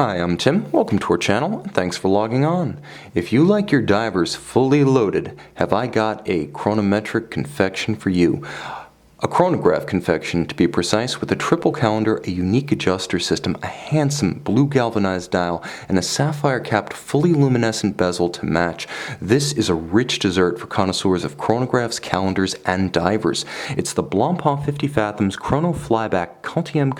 Hi, I'm Tim. Welcome to our channel, and thanks for logging on. If you like your divers fully loaded, have I got a chronometric confection for you. A chronograph confection, to be precise, with a triple calendar, a unique adjuster system, a handsome blue galvanized dial, and a sapphire capped fully luminescent bezel to match. This is a rich dessert for connoisseurs of chronographs, calendars, and divers. It's the Blancpain 50 Fathoms Chrono Flyback Quantieme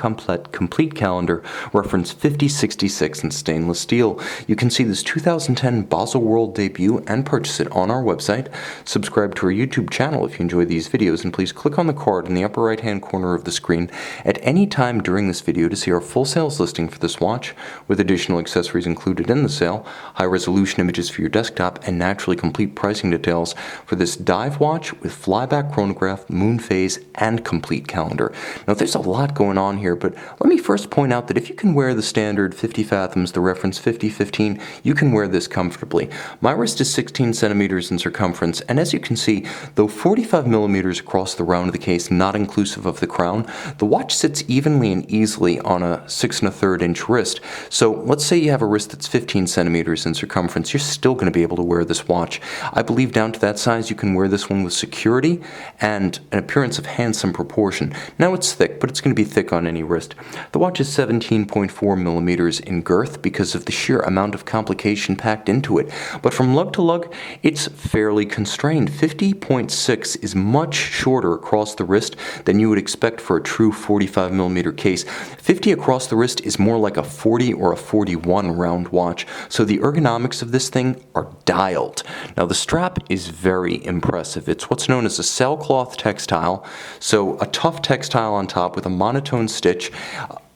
Complete Calendar, reference 5066 in stainless steel. You can see this 2010 Basel World debut and purchase it on our website. Subscribe to our YouTube channel if you enjoy these videos, and please click on the card in the upper right hand corner of the screen at any time during this video to see our full sales listing for this watch, with additional accessories included in the sale, high resolution images for your desktop, and naturally complete pricing details for this dive watch with flyback chronograph, moon phase, and complete calendar. Now there's a lot going on here, but let me first point out that if you can wear the standard 50 fathoms, the reference 5015, you can wear this comfortably. My wrist is 16 centimeters in circumference, and as you can see, though 45 millimeters across the round of the case, not inclusive of the crown, the watch sits evenly and easily on a 6 1/3 inch wrist. So let's say you have a wrist that's 15 centimeters in circumference, you're still going to be able to wear this watch. I believe down to that size you can wear this one with security and an appearance of handsome proportion. Now it's thick, but it's going to be thick on any wrist. The watch is 17.4 millimeters in girth because of the sheer amount of complication packed into it, but from lug to lug it's fairly constrained. 50.6 is much shorter across the wrist than you would expect for a true 45 millimeter case. 50 across the wrist is more like a 40 or a 41 round watch, so the ergonomics of this thing are dialed. Now the strap is very impressive. It's what's known as a sailcloth textile, so a tough textile on top with a monotone stitch,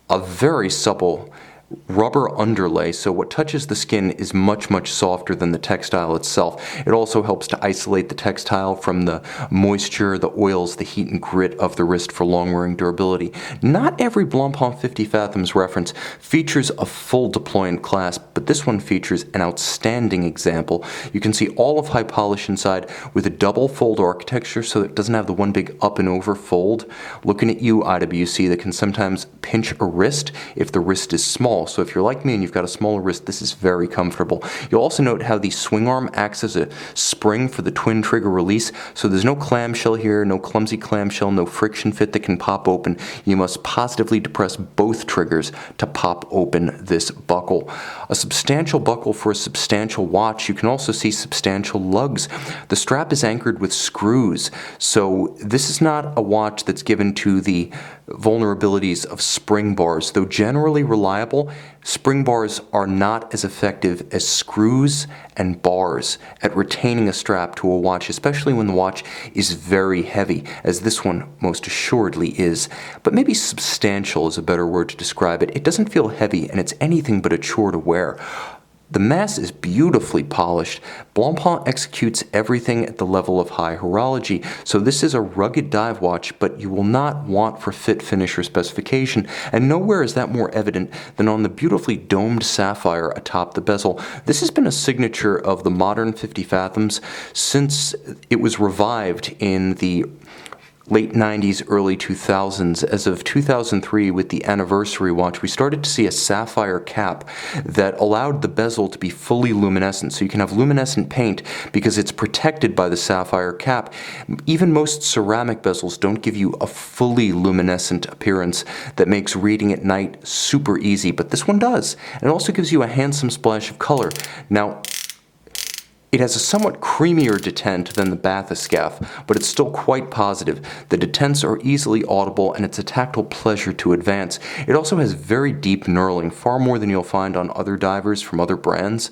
a very supple rubber underlay, so what touches the skin is much softer than the textile itself. It also helps to isolate the textile from the moisture, the oils, the heat and grit of the wrist for long wearing durability. Not every Blancpain 50 Fathoms reference features a full deployant clasp, but this one features an outstanding example. You can see all of high polish inside with a double fold architecture, so it doesn't have the one big up and over fold. Looking at you, IWC, that can sometimes pinch a wrist if the wrist is small. So if you're like me and you've got a smaller wrist, this is very comfortable. You'll also note how the swing arm acts as a spring for the twin trigger release, so there's no clamshell here, no clumsy clamshell, no friction fit that can pop open. You must positively depress both triggers to pop open this buckle. A substantial buckle for a substantial watch. You can also see substantial lugs. The strap is anchored with screws, so this is not a watch that's given to the vulnerabilities of spring bars. Though generally reliable, spring bars are not as effective as screws and bars at retaining a strap to a watch, especially when the watch is very heavy, as this one most assuredly is. But maybe substantial is a better word to describe it. It doesn't feel heavy, and it's anything but a chore to wear. The mass is beautifully polished. Blancpain executes everything at the level of high horology, so this is a rugged dive watch, but you will not want for fit, finish, or specification, and nowhere is that more evident than on the beautifully domed sapphire atop the bezel. This has been a signature of the modern 50 Fathoms since it was revived in the late 90s, early 2000s. As of 2003, with the anniversary watch, we started to see a sapphire cap that allowed the bezel to be fully luminescent. So you can have luminescent paint because it's protected by the sapphire cap. Even most ceramic bezels don't give you a fully luminescent appearance that makes reading at night super easy, but this one does. And it also gives you a handsome splash of color. Now, it has a somewhat creamier detent than the bathyscaphe, but it's still quite positive. The detents are easily audible, and it's a tactile pleasure to advance. It also has very deep knurling, far more than you'll find on other divers from other brands,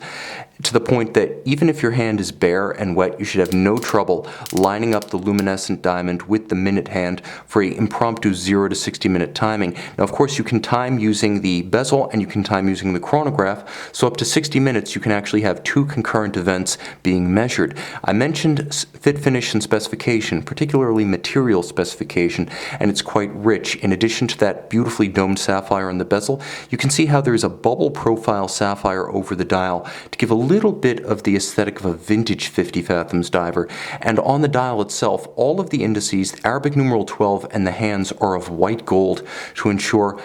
to the point that even if your hand is bare and wet, you should have no trouble lining up the luminescent diamond with the minute hand for an impromptu 0 to 60 minute timing. Now, of course, you can time using the bezel and you can time using the chronograph, so up to 60 minutes you can actually have two concurrent events being measured. I mentioned fit, finish, and specification, particularly material specification, and it's quite rich. In addition to that beautifully domed sapphire on the bezel, you can see how there's a bubble profile sapphire over the dial to give a little bit of the aesthetic of a vintage 50 Fathoms diver. And on the dial itself, all of the indices, Arabic numeral 12 and the hands, are of white gold to ensure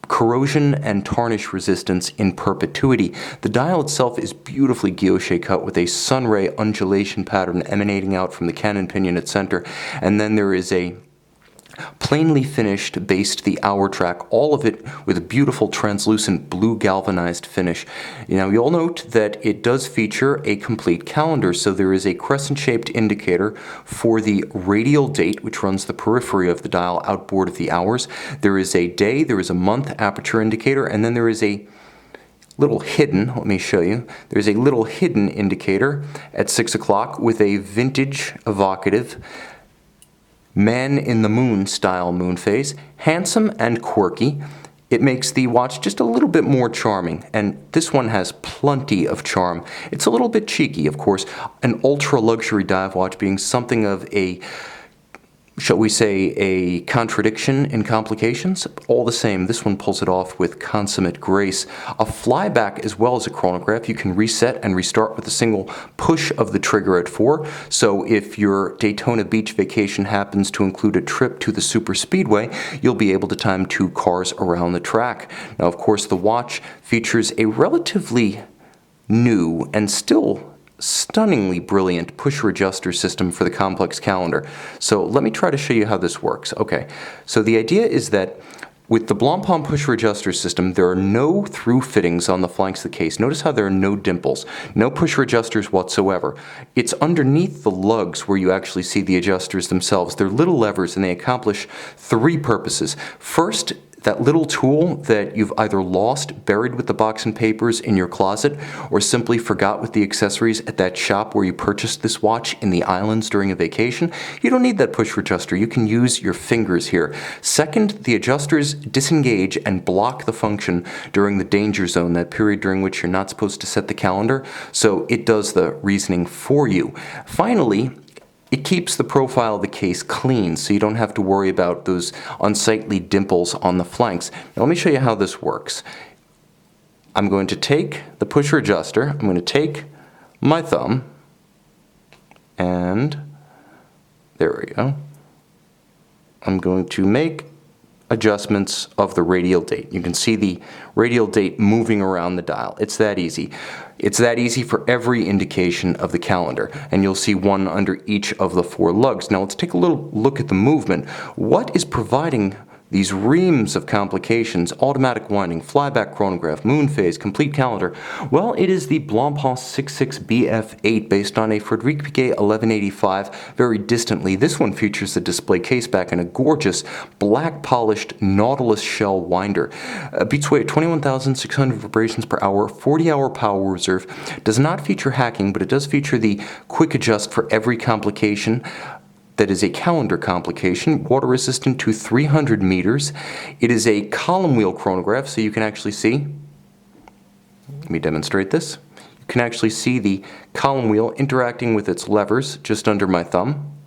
corrosion and tarnish resistance in perpetuity. The dial itself is beautifully guilloche cut with a sunray undulation pattern emanating out from the cannon pinion at center, and then there is a plainly finished base to the hour track, all of it with a beautiful translucent blue galvanized finish. Now you'll note that it does feature a complete calendar, so there is a crescent-shaped indicator for the radial date, which runs the periphery of the dial outboard of the hours. There is a day, there is a month aperture indicator, and then there is a little hidden, let me show you, there's a little hidden indicator at 6 o'clock with a vintage evocative Man in the Moon style moon phase. Handsome and quirky. It makes the watch just a little bit more charming, and this one has plenty of charm. It's a little bit cheeky, of course, an ultra luxury dive watch being something of a, shall we say, a contradiction in complications. All the same, this one pulls it off with consummate grace. A flyback as well as a chronograph. You can reset and restart with a single push of the trigger at 4. So if your Daytona Beach vacation happens to include a trip to the super speedway, you'll be able to time 2 cars around the track. Now, of course, the watch features a relatively new and still stunningly brilliant pusher adjuster system for the complex calendar. So let me try to show you how this works. Okay, so the idea is that with the Blancpain pusher adjuster system, there are no through fittings on the flanks of the case. Notice how there are no dimples, no pusher adjusters whatsoever. It's underneath the lugs where you actually see the adjusters themselves. They're little levers and they accomplish 3 purposes. First, that little tool that you've either lost, buried with the box and papers in your closet, or simply forgot with the accessories at that shop where you purchased this watch in the islands during a vacation, you don't need that pusher adjuster. You can use your fingers here. Second, the adjusters disengage and block the function during the danger zone, that period during which you're not supposed to set the calendar, so it does the reasoning for you. Finally, it keeps the profile of the case clean, so you don't have to worry about those unsightly dimples on the flanks. Now let me show you how this works. I'm going to take the pusher adjuster, I'm going to take my thumb, and there we go. I'm going to make adjustments of the radial date. You can see the radial date moving around the dial. It's that easy. It's that easy for every indication of the calendar, and you'll see one under each of the 4 lugs. Now let's take a little look at the movement. What is providing these reams of complications, automatic winding, flyback chronograph, moon phase, complete calendar? Well, it is the Blancpain 66BF8 based on a Frederic Piguet 1185 very distantly. This one features the display caseback and a gorgeous black polished Nautilus shell winder. Beats weight at 21,600 vibrations per hour, 40-hour power reserve. Does not feature hacking, but it does feature the quick adjust for every complication. That is a calendar complication, water resistant to 300 meters. It is a column wheel chronograph, so you can actually see, let me demonstrate this. You can actually see the column wheel interacting with its levers just under my thumb.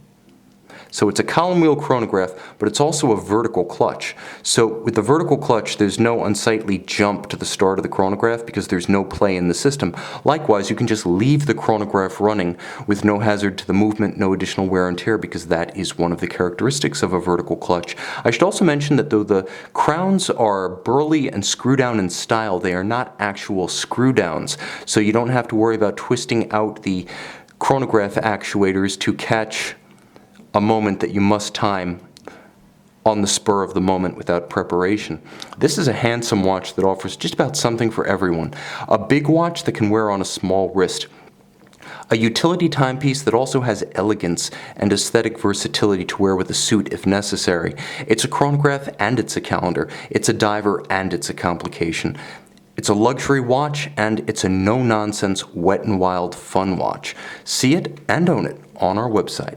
So it's a column wheel chronograph, but it's also a vertical clutch. So with the vertical clutch, there's no unsightly jump to the start of the chronograph because there's no play in the system. Likewise, you can just leave the chronograph running with no hazard to the movement, no additional wear and tear, because that is one of the characteristics of a vertical clutch. I should also mention that though the crowns are burly and screw down in style, they are not actual screw downs. So you don't have to worry about twisting out the chronograph actuators to catch a moment that you must time on the spur of the moment without preparation. This is a handsome watch that offers just about something for everyone. A big watch that can wear on a small wrist. A utility timepiece that also has elegance and aesthetic versatility to wear with a suit if necessary. It's a chronograph and it's a calendar. It's a diver and it's a complication. It's a luxury watch and it's a no-nonsense, wet and wild fun watch. See it and own it on our website.